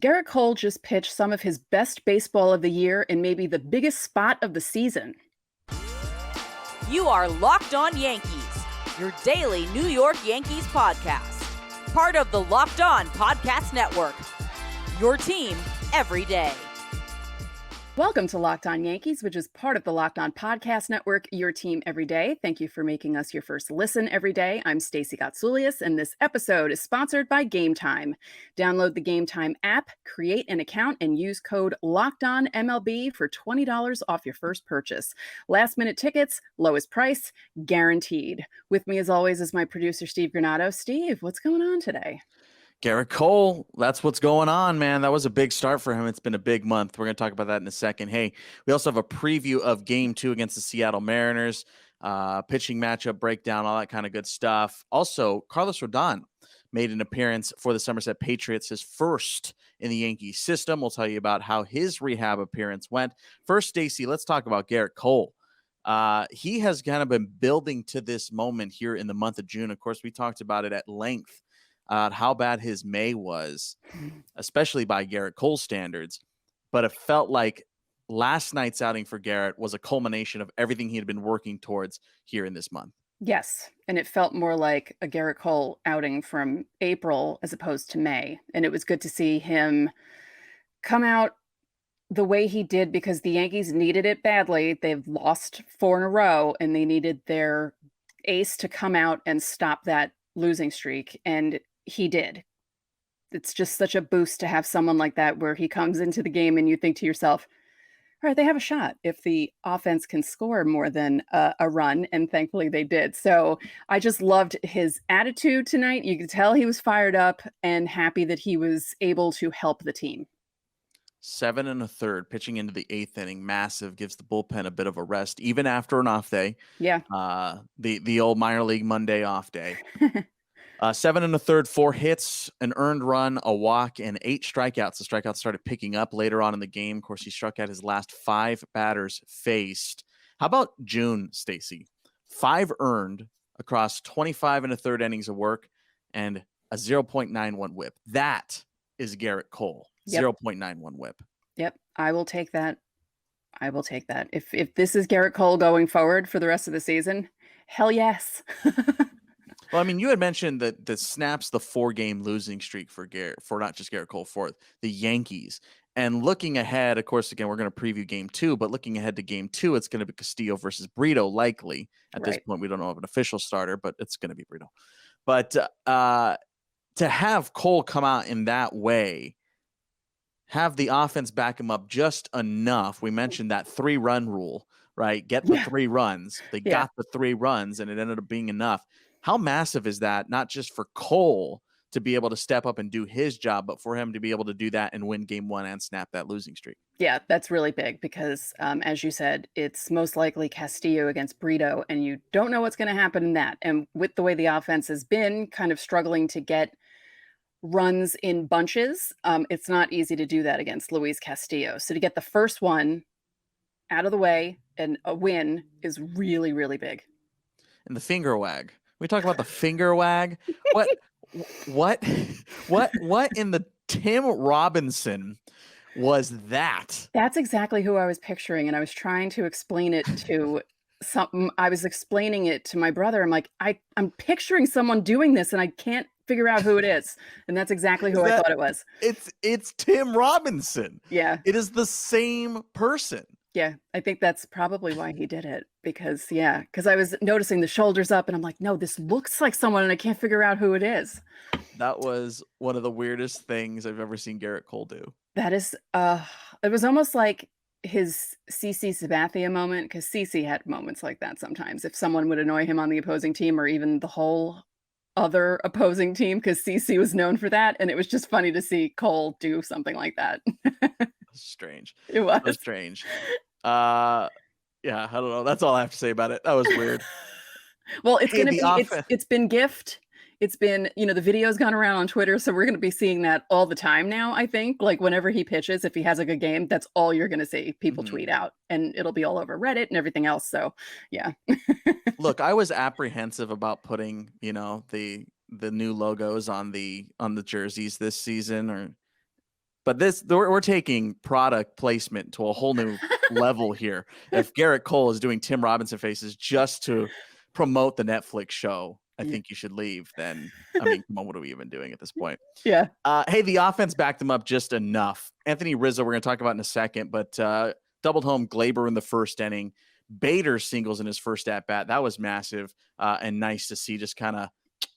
Gerrit Cole just pitched some of his best baseball of the year in maybe the biggest spot of the season. You are Locked On Yankees, your daily New York Yankees podcast. Part of the Locked On Podcast Network, your team every day. Welcome to Locked On Yankees, which is part of the Locked On Podcast Network, your team every day. Thank you for making us your first listen every day. I'm Stacey Gotsoulias, and this episode is sponsored by Game Time. Download the Game Time app, create an account, and use code LOCKEDONMLB for $20 off your first purchase. Last-minute tickets, lowest price, guaranteed. With me, as always, is my producer, Steve Granado. Steve, what's going on today? Gerrit Cole, that's what's going on, man. That was a big start for him. It's been a big month. We're going to talk about that in a second. Hey, we also have a preview of Game 2 against the Seattle Mariners, pitching matchup breakdown, all that kind of good stuff. Also, Carlos Rodon made an appearance for the Somerset Patriots, his first in the Yankees system. We'll tell you about how his rehab appearance went. First, Stacey, let's talk about Gerrit Cole. He has kind of been building to this moment here in the month of June. Of course, we talked about it at length. How bad his May was, especially by Gerrit Cole standards. But it felt like last night's outing for Gerrit was a culmination of everything he had been working towards here in this month. Yes, and it felt more like a Gerrit Cole outing from April as opposed to May. And it was good to see him come out the way he did because the Yankees needed it badly. They've lost 4 in a row, and they needed their ace to come out and stop that losing streak. And he did. It's just such a boost to have someone like that where he comes into the game and you think to yourself, all right, they have a shot if the offense can score more than a run. And thankfully they did. So I just loved his attitude tonight. You could tell he was fired up and happy that he was able to help the team. 7 1/3 pitching into the 8th inning. Massive, gives the bullpen a bit of a rest, even after an off day. Yeah. The old minor league Monday off day. 7 1/3, 4 hits, an earned run, a walk, and 8 strikeouts. The strikeouts started picking up later on in the game. Of course, he struck out his last 5 batters faced. How about June, Stacey? 5 earned across 25 1/3 innings of work and a 0.91 whip. That is Gerrit Cole. Yep. 0.91 whip. Yep. I will take that. I will take that. If this is Gerrit Cole going forward for the rest of the season, hell yes. Well, I mean, you had mentioned that the snaps the 4-game losing streak for not just Gerrit Cole, for the Yankees. And looking ahead, of course, again, we're going to preview Game 2, but looking ahead to Game 2, it's going to be Castillo versus Brito, likely. At this point, we don't know of an official starter, but it's going to be Brito. But to have Cole come out in that way, have the offense back him up just enough. We mentioned that 3-run rule, right? Get the 3 runs. They got the 3 runs, and it ended up being enough. How massive is that, not just for Cole to be able to step up and do his job, but for him to be able to do that and win Game 1 and snap that losing streak? Yeah, that's really big because, as you said, it's most likely Castillo against Brito, and you don't know what's going to happen in that. And with the way the offense has been kind of struggling to get runs in bunches, it's not easy to do that against Luis Castillo. So to get the first one out of the way and a win is really, really big. And the finger wag. We talk about the finger wag. What in the Tim Robinson was that? That's exactly who I was picturing, and I was trying to explain it to something. I was explaining it to my brother. I'm like, I'm picturing someone doing this, and I can't figure out who it is. And that's exactly who I thought it was. It's Tim Robinson. Yeah. It is the same person. Yeah, I think that's probably why he did it because I was noticing the shoulders up and I'm like, no, this looks like someone and I can't figure out who it is. That was one of the weirdest things I've ever seen Gerrit Cole do. That is, it was almost like his CC Sabathia moment because CC had moments like that sometimes. If someone would annoy him on the opposing team or even the whole other opposing team because CC was known for that. And it was just funny to see Cole do something like that. Strange. It was so strange. Yeah, I don't know. That's all I have to say about it. That was weird. Well, it's been gift. It's been, the video's gone around on Twitter, so we're going to be seeing that all the time now, I think. Like, whenever he pitches, if he has a good game, that's all you're going to see people tweet out. And it'll be all over Reddit and everything else. So, yeah. Look, I was apprehensive about putting, the new logos on the jerseys this season, or But we're taking product placement to a whole new level here. If Gerrit Cole is doing Tim Robinson faces just to promote the Netflix show, I think you should leave. Then, I mean, come on, what are we even doing at this point? Yeah. Hey, the offense backed them up just enough. Anthony Rizzo, we're going to talk about in a second, but doubled home Glaber in the first inning. Bader singles in his first at bat. That was massive and nice to see. Just kind of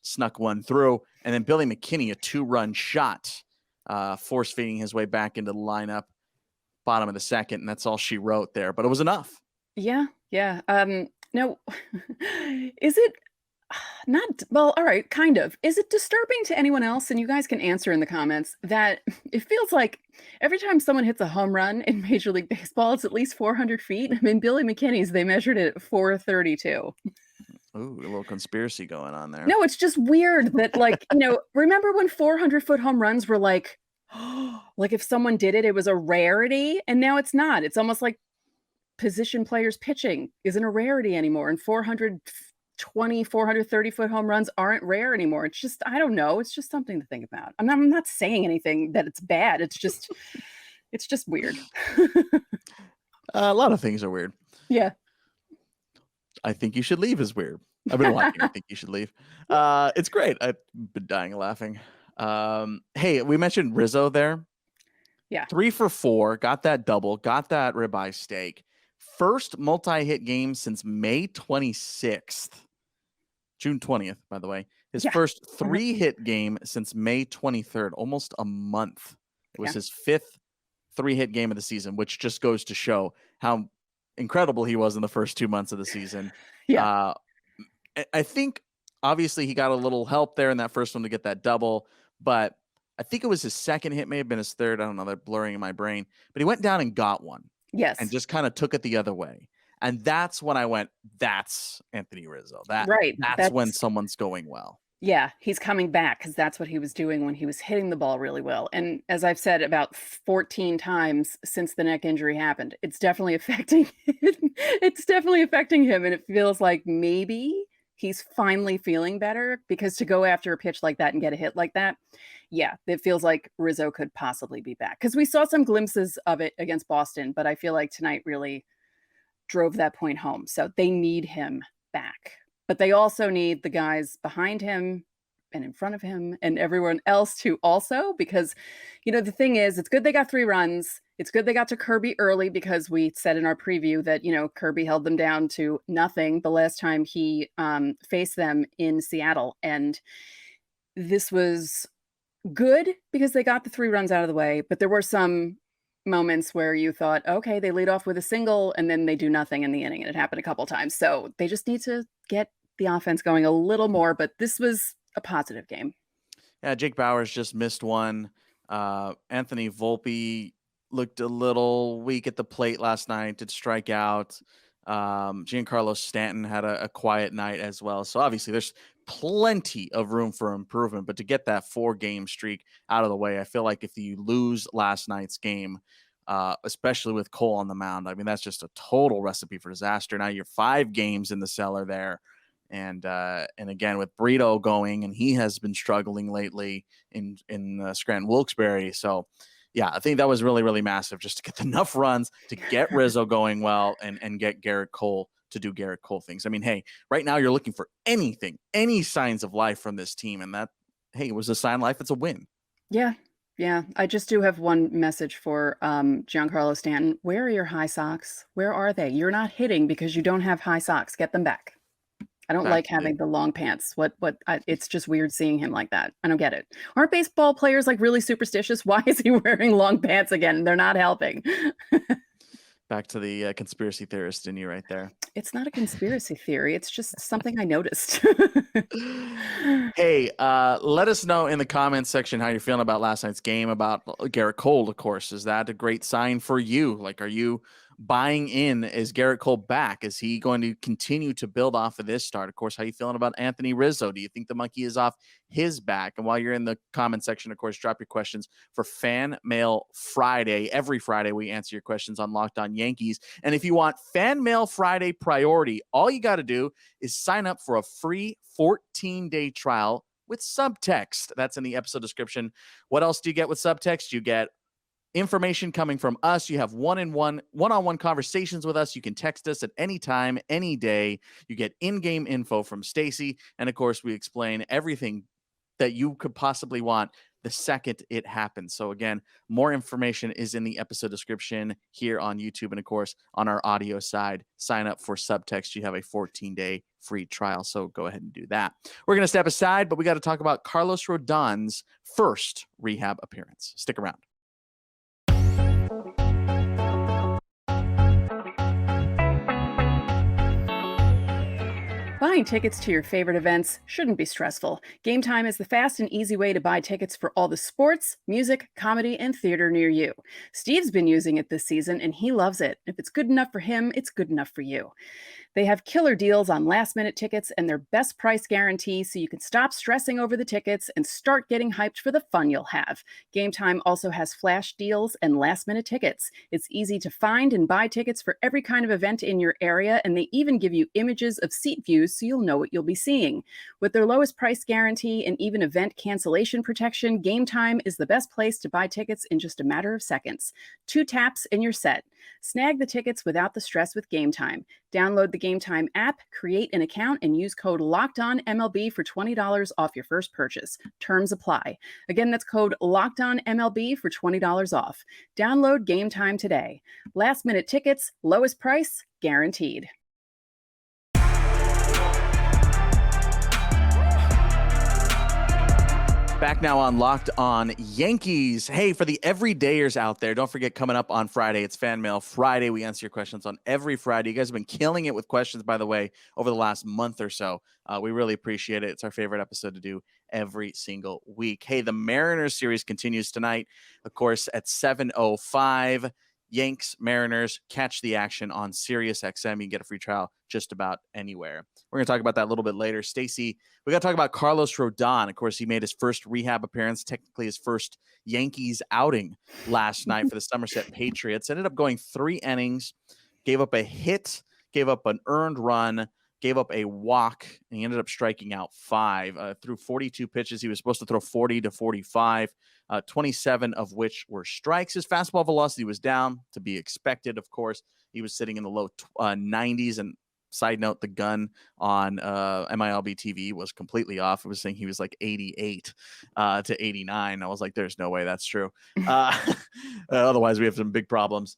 snuck one through. And then Billy McKinney, a 2-run shot, force feeding his way back into the lineup, bottom of the second. And that's all she wrote there, but it was enough. Yeah. Yeah. No, is it not, well, all right, kind of. Is it disturbing to anyone else? And you guys can answer in the comments that it feels like every time someone hits a home run in Major League Baseball, it's at least 400 feet. I mean, Billy McKinney's, they measured it at 432. Ooh, a little conspiracy going on there. No, it's just weird that, like, remember when 400-foot home runs were like, like if someone did it, it was a rarity, and now it's not. It's almost like position players pitching isn't a rarity anymore, and 430-foot home runs aren't rare anymore. It's just, I don't know. It's just something to think about. I'm not saying anything that it's bad. It's just weird. A lot of things are weird. Yeah. I think you should leave is weird. I've been watching. I think you should leave. It's great. I've been dying of laughing. Hey, we mentioned Rizzo there. Yeah. 3 for 4, got that double, got that ribeye steak. First multi-hit game since May 26th. June 20th, by the way. His first 3-hit game since May 23rd, almost a month. It was his 5th 3-hit game of the season, which just goes to show how incredible he was in the first 2 months of the season. Yeah. I think obviously he got a little help there in that first one to get that double, but I think it was his second hit, may have been his third. I don't know. They're blurring in my brain, but he went down and got one. Yes. And just kind of took it the other way. And that's when I went, that's Anthony Rizzo. That's when someone's going well. Yeah, he's coming back because that's what he was doing when he was hitting the ball really well. And as I've said about 14 times since the neck injury happened, it's definitely affecting it's definitely affecting him. And it feels like maybe he's finally feeling better, because to go after a pitch like that and get a hit like that, yeah, it feels like Rizzo could possibly be back. Because we saw some glimpses of it against Boston, but I feel like tonight really drove that point home. So they need him back. But they also need the guys behind him and in front of him and everyone else to also, because, the thing is, it's good they got 3 runs. It's good they got to Kirby early, because we said in our preview that, Kirby held them down to nothing the last time he faced them in Seattle. And this was good because they got the 3 runs out of the way. But there were some moments where you thought, okay, they lead off with a single and then they do nothing in the inning, and it happened a couple times. So they just need to get the offense going a little more, but this was a positive game. Yeah, Jake Bauers just missed one. Anthony Volpe looked a little weak at the plate last night, did strike out. Giancarlo Stanton had a quiet night as well. So obviously there's plenty of room for improvement, but to get that 4-game streak out of the way, I feel like if you lose last night's game, especially with Cole on the mound, I mean, that's just a total recipe for disaster. Now you're 5 games in the cellar there. And again, with Brito going, and he has been struggling lately in Scranton Wilkes-Barre. So yeah, I think that was really, really massive just to get enough runs to get Rizzo going well and get Gerrit Cole to do Gerrit Cole things. I mean, hey, right now you're looking for anything, any signs of life from this team. And that, hey, it was a sign of life. It's a win. Yeah. Yeah. I just do have one message for Giancarlo Stanton. Where are your high socks? Where are they? You're not hitting because you don't have high socks. Get them back. I don't like having the long pants. It's just weird seeing him like that. I don't get it. Aren't baseball players like really superstitious? Why is he wearing long pants again? They're not helping. Back to the conspiracy theorist in you right there. It's not a conspiracy theory. It's just something I noticed. Hey, let us know in the comments section how you're feeling about last night's game, about Gerrit Cole, of course. Is that a great sign for you? Like, are you buying in? Is Gerrit Cole back? Is he going to continue to build off of this start? Of course, how are you feeling about Anthony Rizzo? Do you think the monkey is off his back? And while you're in the comment section, of course, drop your questions for Fan Mail Friday. Every Friday, we answer your questions on Locked On Yankees. And if you want Fan Mail Friday priority, all you got to do is sign up for a free 14-day trial with subtext. That's in the episode description. What else do you get with subtext? You get information coming from us. You have one-on-one conversations with us. You can text us at any time, any day. You get in-game info from Stacy. And of course, we explain everything that you could possibly want the second it happens. So again, more information is in the episode description here on YouTube. And of course, on our audio side, sign up for Subtext. You have a 14-day free trial. So go ahead and do that. We're going to step aside, but we got to talk about Carlos Rodon's first rehab appearance. Stick around. Buying tickets to your favorite events shouldn't be stressful. Game Time is the fast and easy way to buy tickets for all the sports, music, comedy, and theater near you. Steve's been using it this season, and he loves it. If it's good enough for him, it's good enough for you. They have killer deals on last-minute tickets and their best price guarantee, so you can stop stressing over the tickets and start getting hyped for the fun you'll have. Game Time also has flash deals and last-minute tickets. It's easy to find and buy tickets for every kind of event in your area, and they even give you images of seat views so you'll know what you'll be seeing. With their lowest price guarantee and even event cancellation protection, Game Time is the best place to buy tickets in just a matter of seconds. 2 taps and you're set. Snag the tickets without the stress with Game Time. Download the Game Time app, create an account, and use code LOCKEDONMLB for $20 off your first purchase. Terms apply. Again, that's code LOCKEDONMLB for $20 off. Download Game Time today. Last minute tickets, lowest price, guaranteed. Back now on Locked On Yankees. Hey, for the everydayers out there, don't forget, coming up on Friday, it's Fan Mail Friday. We answer your questions on every Friday. You guys have been killing it with questions, by the way, over the last month or so. We really appreciate it. It's our favorite episode to do every single week. Hey, the Mariners series continues tonight, of course, at 7:05. Yanks, Mariners, catch the action on Sirius XM. You can get a free trial just about anywhere. We're going to talk about that a little bit later. Stacy, we got to talk about Carlos Rodon. Of course, he made his first rehab appearance, technically his first Yankees outing last night for the Somerset Patriots. Ended up going 3 innings, gave up a hit, gave up an earned run, gave up a walk, and he ended up striking out 5. Threw 42 pitches. He was supposed to throw 40 to 45. 27 of which were strikes. His fastball velocity was down, to be expected, of course. He was sitting in the low 90s. And side note, the gun on MILB TV was completely off. It was saying he was like 88 to 89. I was like, there's no way that's true. Otherwise, we have some big problems.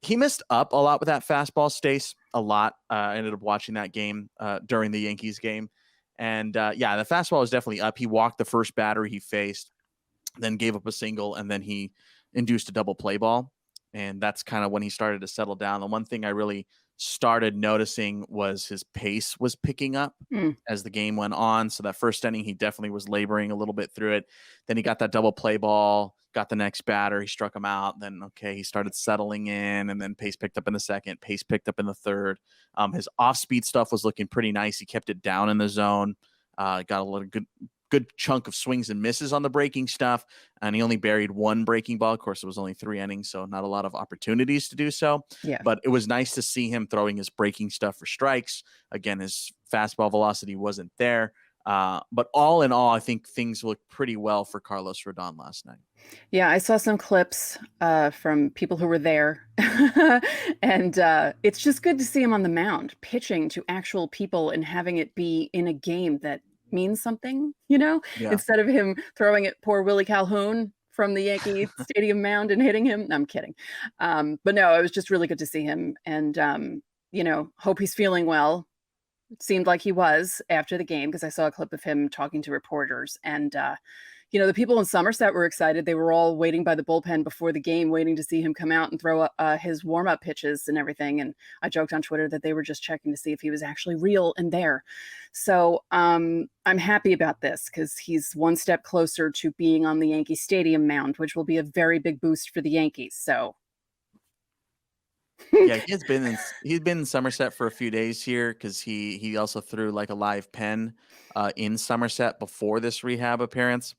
He missed up a lot with that fastball, Stace, a lot. I ended up watching that game during the Yankees game. And yeah, the fastball was definitely up. He walked the first batter he faced, then gave up a single, and then he induced a double play ball. And that's kind of when he started to settle down. The one thing I really started noticing was his pace was picking up as the game went on. So that first inning, he definitely was laboring a little bit through it. Then he got that double play ball, got the next batter, he struck him out. Then, okay, he started settling in, and then pace picked up in the second, pace picked up in the third. His off-speed stuff was looking pretty nice. He kept it down in the zone, got a little good chunk of swings and misses on the breaking stuff, and he only buried 1 breaking ball. Of course, it was only 3 innings, so not a lot of opportunities to do so. Yeah. But it was nice to see him throwing his breaking stuff for strikes. Again, his fastball velocity wasn't there. But all in all, I think things looked pretty well for Carlos Rodon last night. Yeah, I saw some clips from people who were there, and it's just good to see him on the mound, pitching to actual people and having it be in a game that means something, Yeah. instead of him throwing at poor Willie Calhoun from the Yankee Stadium mound and hitting him. No, I'm kidding. But no, it was just really good to see him, and hope he's feeling well. It seemed like he was after the game, because I saw a clip of him talking to reporters, and the people in Somerset were excited. They were all waiting by the bullpen before the game, waiting to see him come out and throw his warm-up pitches and everything. And I joked on Twitter that they were just checking to see if he was actually real and there. So I'm happy about this, because he's one step closer to being on the Yankee Stadium mound, which will be a very big boost for the Yankees. So Yeah, he's been in Somerset for a few days here, because he also threw like a live pen in Somerset before this rehab appearance.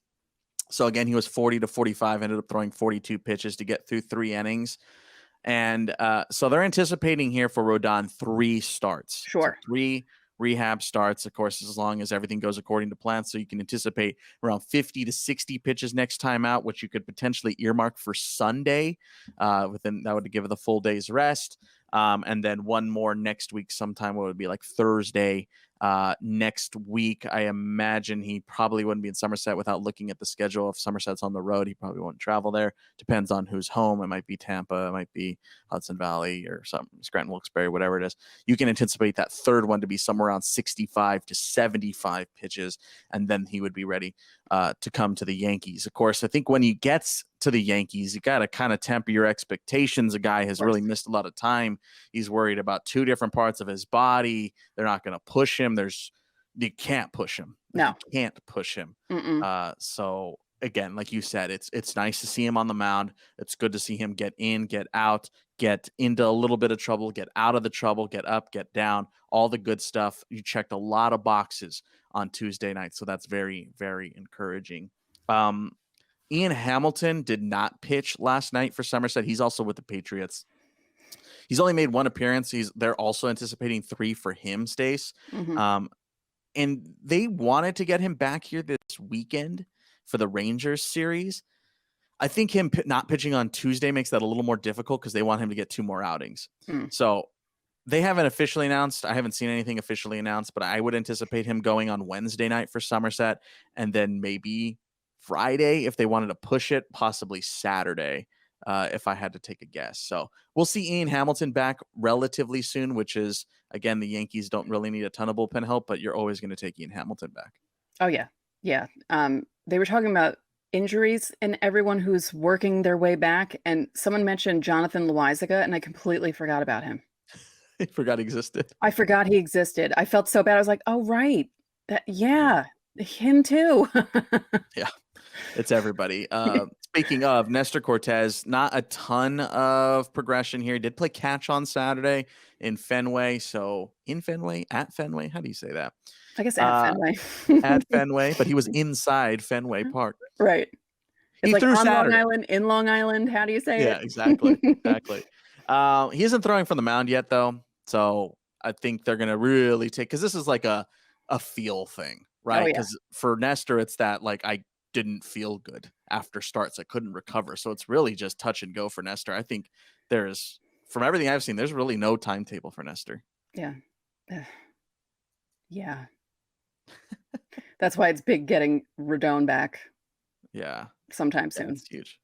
So again, he was 40 to 45, ended up throwing 42 pitches to get through 3 innings. And so they're anticipating here for Rodon 3 starts. Sure. So 3 rehab starts, of course, as long as everything goes according to plan. So you can anticipate around 50 to 60 pitches next time out, which you could potentially earmark for Sunday. Within that would give it the full day's rest. And then one more next week sometime, what would be like Thursday next week. I imagine he probably wouldn't be in Somerset without looking at the schedule. If Somerset's on the road, he probably won't travel there. Depends on who's home. It might be Tampa, it might be Hudson Valley or something, Scranton, Wilkes-Barre, whatever it is. You can anticipate that third one to be somewhere around 65 to 75 pitches, and then he would be ready to come to the Yankees. Of course, I think when he gets to the Yankees, you got to kind of temper your expectations. A guy has really missed a lot of time. He's worried about two different parts of his body. They're not going to push him. You can't push him. No, you can't push him. So again, like you said, it's nice to see him on the mound. It's good to see him get in, get out, get into a little bit of trouble, get out of the trouble, get up, get down, all the good stuff. You checked a lot of boxes on Tuesday night. So that's very, very encouraging. Ian Hamilton did not pitch last night for Somerset. He's also with the Patriots. He's only made one appearance. They're also anticipating 3 for him, Stace. And they wanted to get him back here this weekend for the Rangers series. I think him not pitching on Tuesday makes that a little more difficult because they want him to get 2 more outings. So they haven't officially announced. I haven't seen anything officially announced, but I would anticipate him going on Wednesday night for Somerset, and then maybe Friday if they wanted to push it, possibly Saturday if I had to take a guess. So we'll see Ian Hamilton back relatively soon, which is, again, the Yankees don't really need a ton of bullpen help, but you're always going to take Ian Hamilton back. Oh, yeah. Yeah. They were talking about injuries and everyone who's working their way back, and someone mentioned Jonathan Loizaga, and I completely forgot about him. I forgot he existed. I forgot he existed. I felt so bad. I was like, oh, right. Him too. Yeah. It's everybody. Speaking of Nestor Cortez, not a ton of progression here. He did play catch on Saturday in Fenway. So in Fenway, at Fenway, how do you say that? I guess at Fenway. At Fenway, but he was inside Fenway Park. Right. It's He like threw on Saturday. Long Island, in Long Island. How do you say it? Yeah, exactly. He isn't throwing from the mound yet, though. So I think they're going to really take, because this is like a feel thing, right? Because for Nestor, it's that like I didn't feel good after starts. I couldn't recover. So it's really just touch and go for Nestor. I think there's, from everything I've seen, there's really no timetable for Nestor. Yeah. Yeah. That's why it's big getting Rodón back. Yeah. Sometime soon. It's huge.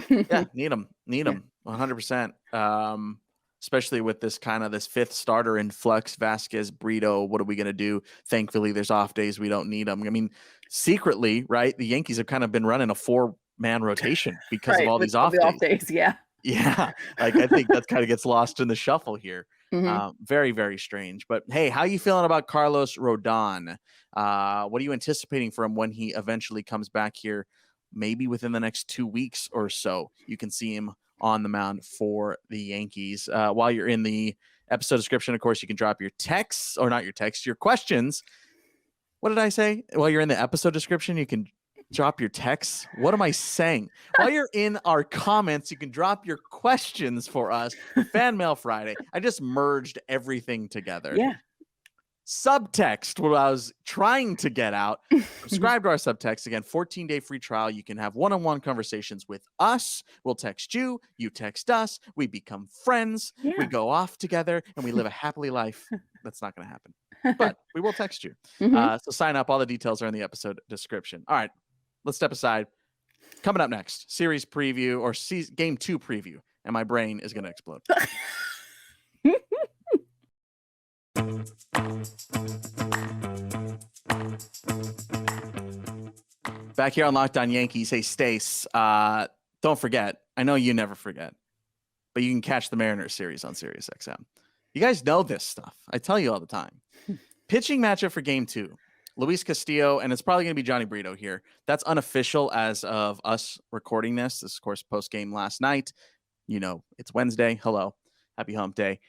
Yeah. Need him. 100%. Especially with this fifth starter in flux, Vasquez, Brito. What are we going to do? Thankfully, there's off days. We don't need them. I mean, secretly, right, the Yankees have kind of been running a 4-man rotation because of all these off days. Yeah. Yeah. Like, I think that kind of gets lost in the shuffle here. Very, very strange. But, hey, how are you feeling about Carlos Rodon? What are you anticipating for him when he eventually comes back here? Maybe within the next 2 weeks or so, you can see him on the mound for the Yankees. While you're in the episode description, of course, you can drop your texts, or not your texts, your questions. What did I say? While you're in the episode description, you can drop your texts. What am I saying? While you're in our comments, you can drop your questions for us. Fan Mail Friday. I just merged everything together. Yeah. Subtext, what I was trying to get out. Subscribe to our subtext. Again, 14-day free trial. You can have one-on-one conversations with us. We'll text you. You text us. We become friends. Yeah. We go off together and we live a happily life. That's not going to happen, but we will text you. So sign up. All the details are in the episode description. All right, let's step aside. Coming up next, series preview or game 2 preview, and my brain is going to explode. Back here on Locked On Yankees. Hey, Stace, don't forget, I know you never forget, but you can catch the Mariners series on Sirius XM. You guys know this stuff. I tell you all the time. Pitching matchup for game 2. Luis Castillo, and it's probably going to be Jhony Brito here. That's unofficial as of us recording this. This, of course, post-game last night. You know, it's Wednesday. Hello. Happy hump day.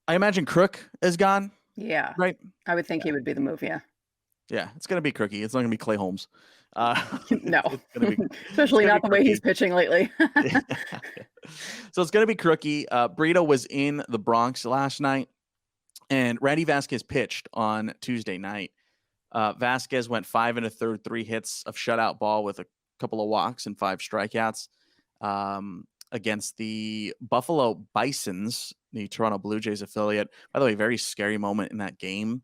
I imagine Crook is gone. Yeah. Right? I would think he would be the move, yeah. Yeah, it's going to be Crookie. It's not going to be Clay Holmes. No. Especially not the way he's pitching lately. So it's going to be Crookie. Brito was in the Bronx last night, And Randy Vasquez pitched on Tuesday night. Vasquez went 5 1/3, 3 hits of shutout ball with a couple of walks and 5 strikeouts against the Buffalo Bisons, the Toronto Blue Jays affiliate. By the way, very scary moment in that game.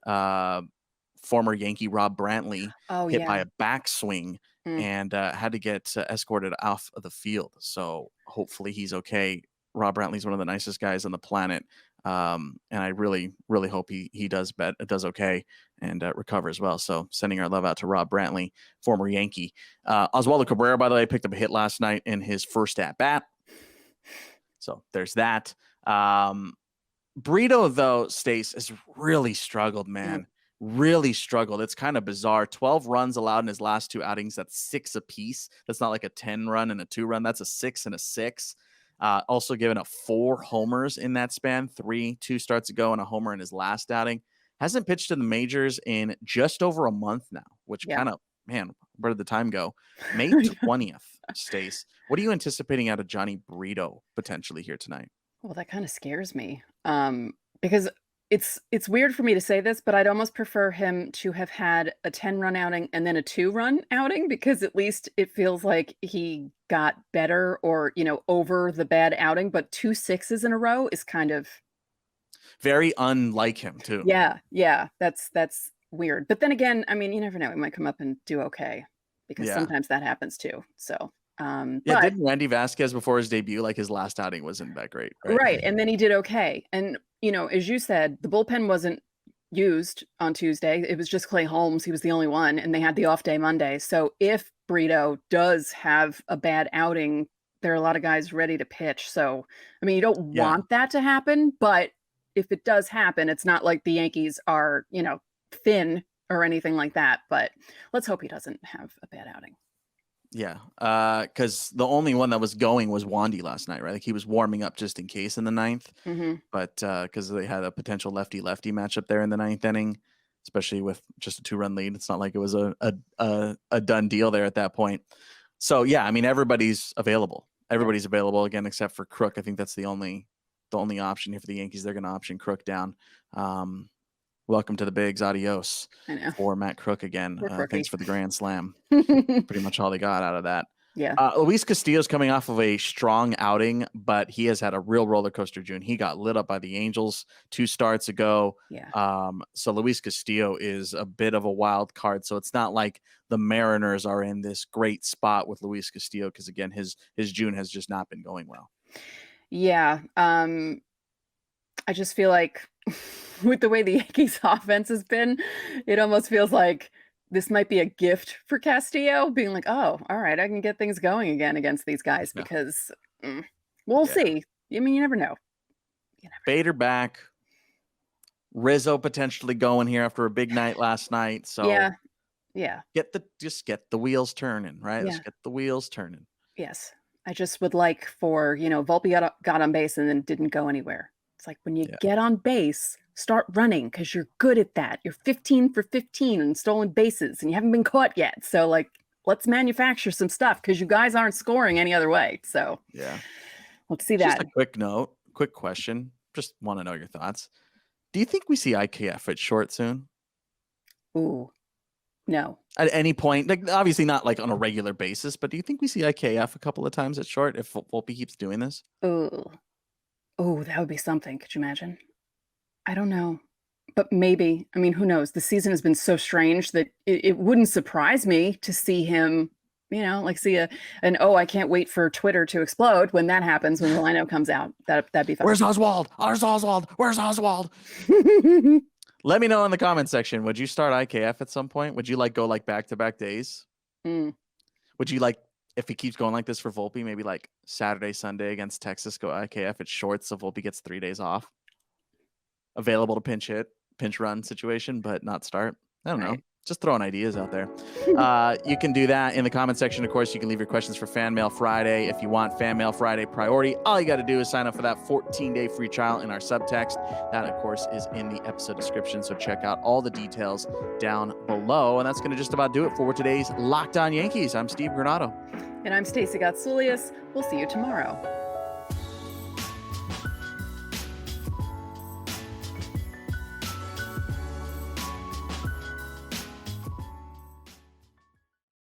Former Yankee Rob Brantley hit by a backswing and had to get escorted off of the field. So hopefully he's okay. Rob Brantley's one of the nicest guys on the planet. And I really, really hope he does okay and recovers well. So sending our love out to Rob Brantley, former Yankee. Oswaldo Cabrera, by the way, picked up a hit last night in his first at bat. So there's that. Brito, though, Stace, has really struggled, man. Really struggled. It's kind of bizarre. 12 runs allowed in his last 2 outings. That's 6 apiece. That's not like a 10 run and a 2 run. That's a 6 and a 6. Also given up 4 homers in that span, 2 starts ago and a homer in his last outing. Hasn't pitched in the majors in just over a month now, which kind of, man, where did the time go? May 20th, Stace. What are you anticipating out of Jhony Brito potentially here tonight? Well, that kind of scares me because it's weird for me to say this, but I'd almost prefer him to have had a 10-run outing and then a 2-run outing, because at least it feels like he got better or, over the bad outing. But 2 6s in a row is kind of very unlike him too. Yeah. That's weird. But then again, I mean, you never know. He might come up and do okay, because sometimes that happens too. So didn't Randy Vasquez before his debut, like his last outing wasn't that great, right? And then he did okay. And as you said, the bullpen wasn't used on Tuesday. It was just Clay Holmes. He was the only one, and they had the off day Monday. So if Brito does have a bad outing, there are a lot of guys ready to pitch. So, I mean, you don't want that to happen, but if it does happen, it's not like the Yankees are, thin or anything like that. But let's hope he doesn't have a bad outing. Yeah, because the only one that was going was Wandy last night, right? Like he was warming up just in case in the 9th, but because they had a potential lefty-lefty matchup there in the 9th inning, especially with just a 2-run lead. It's not like it was a done deal there at that point. So yeah, I mean, everybody's available. Everybody's available again, except for Crook. I think that's the only option here for the Yankees. They're going to option Crook down. Welcome to the bigs. Adios for Matt Crook again. Thanks for the grand slam. Pretty much all they got out of that. Yeah. Luis Castillo's coming off of a strong outing, but he has had a real roller coaster June. He got lit up by the Angels 2 starts ago. Yeah. So Luis Castillo is a bit of a wild card. So it's not like the Mariners are in this great spot with Luis Castillo, because again, his June has just not been going well. Yeah. I just feel like with the way the Yankees offense has been, it almost feels like this might be a gift for Castillo, being like, oh, all right, I can get things going again against these guys, because we'll see. I mean, you never know. Bader back. Rizzo potentially going here after a big night last night. So yeah. Just get the wheels turning, right? Yeah. Let's get the wheels turning. Yes. I just would like for, Volpe got on base and then didn't go anywhere. It's like, when you get on base, start running, because you're good at that. You're 15 for 15 in stolen bases and you haven't been caught yet. So let's manufacture some stuff, because you guys aren't scoring any other way. So let's see that. Just a quick question. Just want to know your thoughts. Do you think we see IKF at short soon? Ooh, no. At any point, like obviously not like on a regular basis, but do you think we see IKF a couple of times at short if Volpe keeps doing this? Oh, that would be something. Could you imagine? I don't know, but maybe. I mean, who knows? The season has been so strange that it wouldn't surprise me to see him, see I can't wait for Twitter to explode when that happens, when the lineup comes out. That'd be fun. Where's Oswald? Where's Oswald? Let me know in the comment section. Would you start IKF at some point? Would you go back-to-back days? Would you if he keeps going like this for Volpe, maybe like Saturday, Sunday against Texas, go IKF at short, so Volpe gets 3 days off? Available to pinch run situation, but not start. I don't know. Just throwing ideas out there. You can do that in the comment section. Of course, you can leave your questions for Fan Mail Friday. If you want Fan Mail Friday priority, all you got to do is sign up for that 14-day free trial in our subtext. That, of course, is in the episode description. So check out all the details down below. And that's going to just about do it for today's Locked On Yankees. I'm Steve Granado. And I'm Stacey Gotsoulias. We'll see you tomorrow.